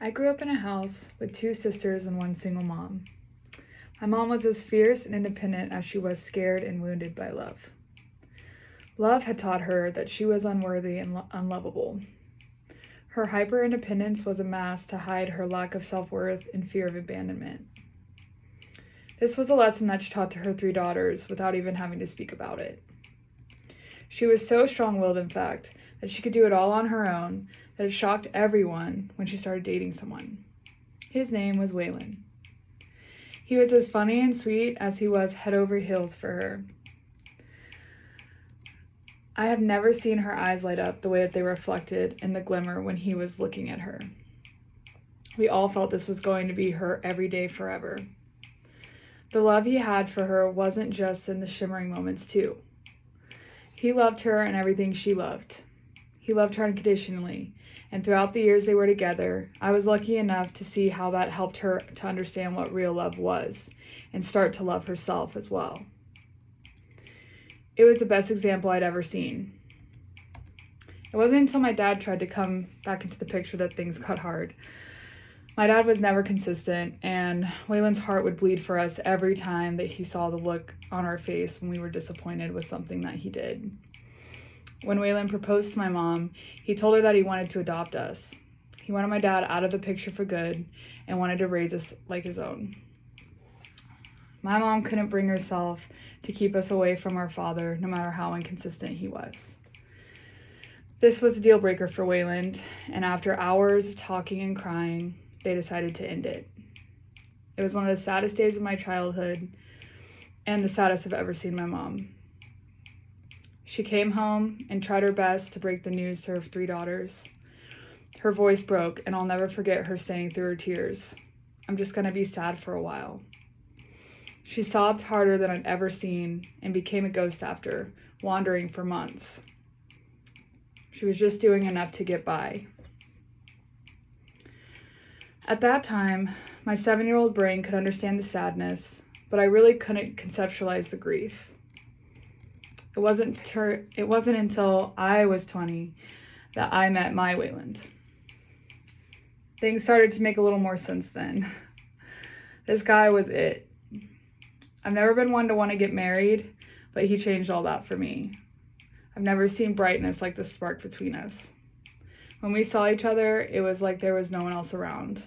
I grew up in a house with two sisters and one single mom. My mom was as fierce and independent as she was scared and wounded by love. Love had taught her that she was unworthy and unlovable. Her hyper independence was a mask to hide her lack of self worth and fear of abandonment. This was a lesson that she taught to her three daughters without even having to speak about it. She was so strong willed, in fact, that she could do it all on her own, that it shocked everyone when she started dating someone. His name was Waylon. He was as funny and sweet as he was head over heels for her. I have never seen her eyes light up the way that they reflected in the glimmer when he was looking at her. We all felt this was going to be her every day forever. The love he had for her wasn't just in the shimmering moments, too. He loved her and everything she loved. He loved her unconditionally, and throughout the years they were together, I was lucky enough to see how that helped her to understand what real love was and start to love herself as well. It was the best example I'd ever seen. It wasn't until my dad tried to come back into the picture that things got hard. My dad was never consistent, and Waylon's heart would bleed for us every time that he saw the look on our face when we were disappointed with something that he did. When Waylon proposed to my mom, he told her that he wanted to adopt us. He wanted my dad out of the picture for good and wanted to raise us like his own. My mom couldn't bring herself to keep us away from our father, no matter how inconsistent he was. This was a deal breaker for Waylon, and after hours of talking and crying, they decided to end it. It was one of the saddest days of my childhood and the saddest I've ever seen my mom. She came home and tried her best to break the news to her three daughters. Her voice broke, and I'll never forget her saying through her tears, "I'm just going to be sad for a while." She sobbed harder than I'd ever seen and became a ghost after, wandering for months. She was just doing enough to get by. At that time, my 7-year-old brain could understand the sadness, but I really couldn't conceptualize the grief. It wasn't until I was 20 that I met my Waylon. Things started to make a little more sense then. This guy was it. I've never been one to want to get married, but he changed all that for me. I've never seen brightness like the spark between us. When we saw each other, it was like there was no one else around.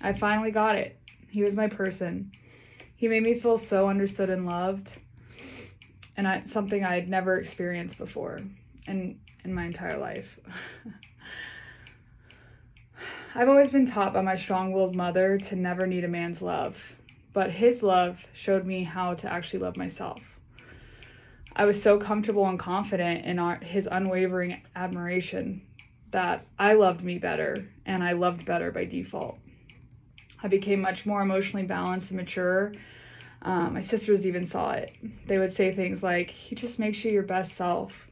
I finally got it. He was my person. He made me feel so understood and loved, and something I had never experienced before in my entire life. I've always been taught by my strong-willed mother to never need a man's love, but his love showed me how to actually love myself. I was so comfortable and confident in his unwavering admiration that I loved me better, and I loved better by default. I became much more emotionally balanced and mature. My sisters even saw it. They would say things like, "He just makes you your best self."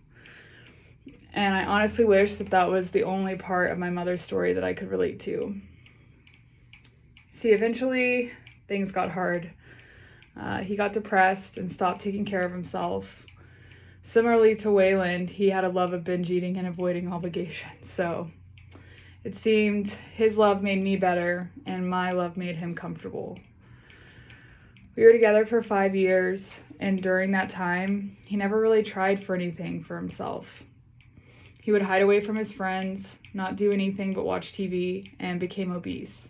And I honestly wish that was the only part of my mother's story that I could relate to. See, eventually things got hard. He got depressed and stopped taking care of himself. Similarly to Waylon, he had a love of binge eating and avoiding obligations. So it seemed his love made me better and my love made him comfortable. We were together for 5 years, and during that time, he never really tried for anything for himself. He would hide away from his friends, not do anything but watch TV, and became obese.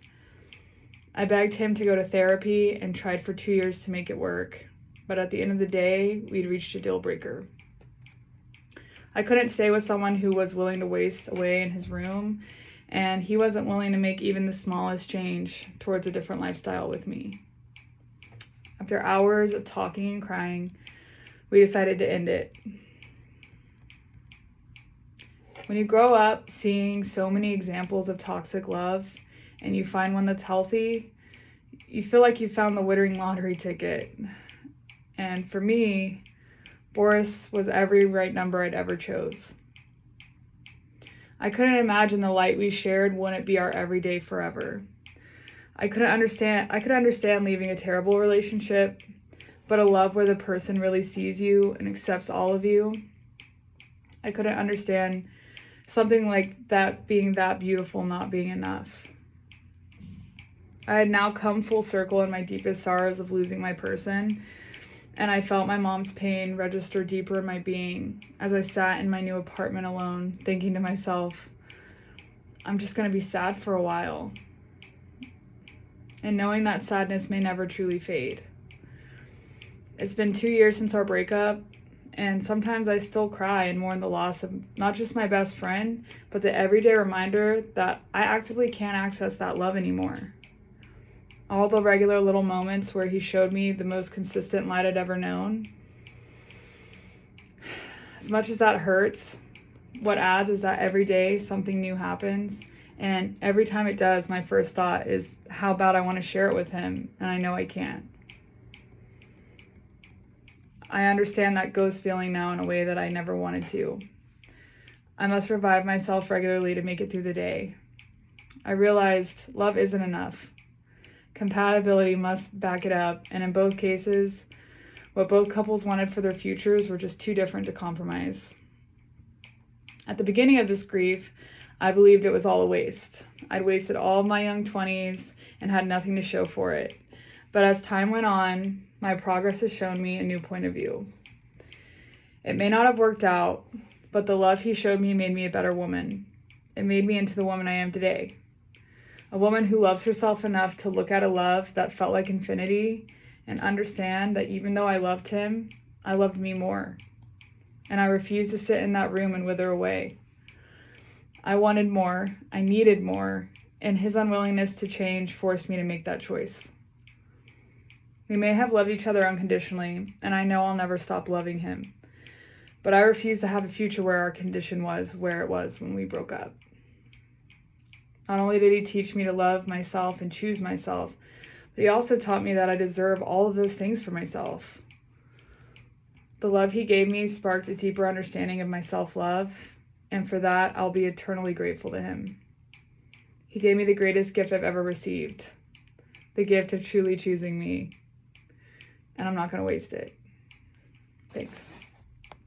I begged him to go to therapy and tried for 2 years to make it work, but at the end of the day, we'd reached a deal breaker. I couldn't stay with someone who was willing to waste away in his room, and he wasn't willing to make even the smallest change towards a different lifestyle with me. After hours of talking and crying, we decided to end it. When you grow up seeing so many examples of toxic love and you find one that's healthy, you feel like you found the winning lottery ticket. And for me, Boris was every right number I'd ever chose. I couldn't imagine the light we shared wouldn't be our everyday forever. I could understand leaving a terrible relationship, but a love where the person really sees you and accepts all of you. I couldn't understand Something like that being that beautiful not being enough. I had now come full circle in my deepest sorrows of losing my person, and I felt my mom's pain register deeper in my being as I sat in my new apartment alone, thinking to myself, I'm just going to be sad for a while. And knowing that sadness may never truly fade. It's been 2 years since our breakup, and sometimes I still cry and mourn the loss of not just my best friend, but the everyday reminder that I actively can't access that love anymore. All the regular little moments where he showed me the most consistent light I'd ever known. As much as that hurts, what adds is that every day something new happens, and every time it does, my first thought is how bad I want to share it with him, and I know I can't. I understand that ghost feeling now in a way that I never wanted to. I must revive myself regularly to make it through the day. I realized love isn't enough. Compatibility must back it up, and in both cases, what both couples wanted for their futures were just too different to compromise. At the beginning of this grief, I believed it was all a waste. I'd wasted all of my young 20s and had nothing to show for it. But as time went on, my progress has shown me a new point of view. It may not have worked out, but the love he showed me made me a better woman. It made me into the woman I am today. A woman who loves herself enough to look at a love that felt like infinity and understand that even though I loved him, I loved me more. And I refused to sit in that room and wither away. I wanted more, I needed more, and his unwillingness to change forced me to make that choice. We may have loved each other unconditionally, and I know I'll never stop loving him. But I refuse to have a future where our condition was where it was when we broke up. Not only did he teach me to love myself and choose myself, but he also taught me that I deserve all of those things for myself. The love he gave me sparked a deeper understanding of my self-love, and for that, I'll be eternally grateful to him. He gave me the greatest gift I've ever received, the gift of truly choosing me, and I'm not going to waste it. Thanks.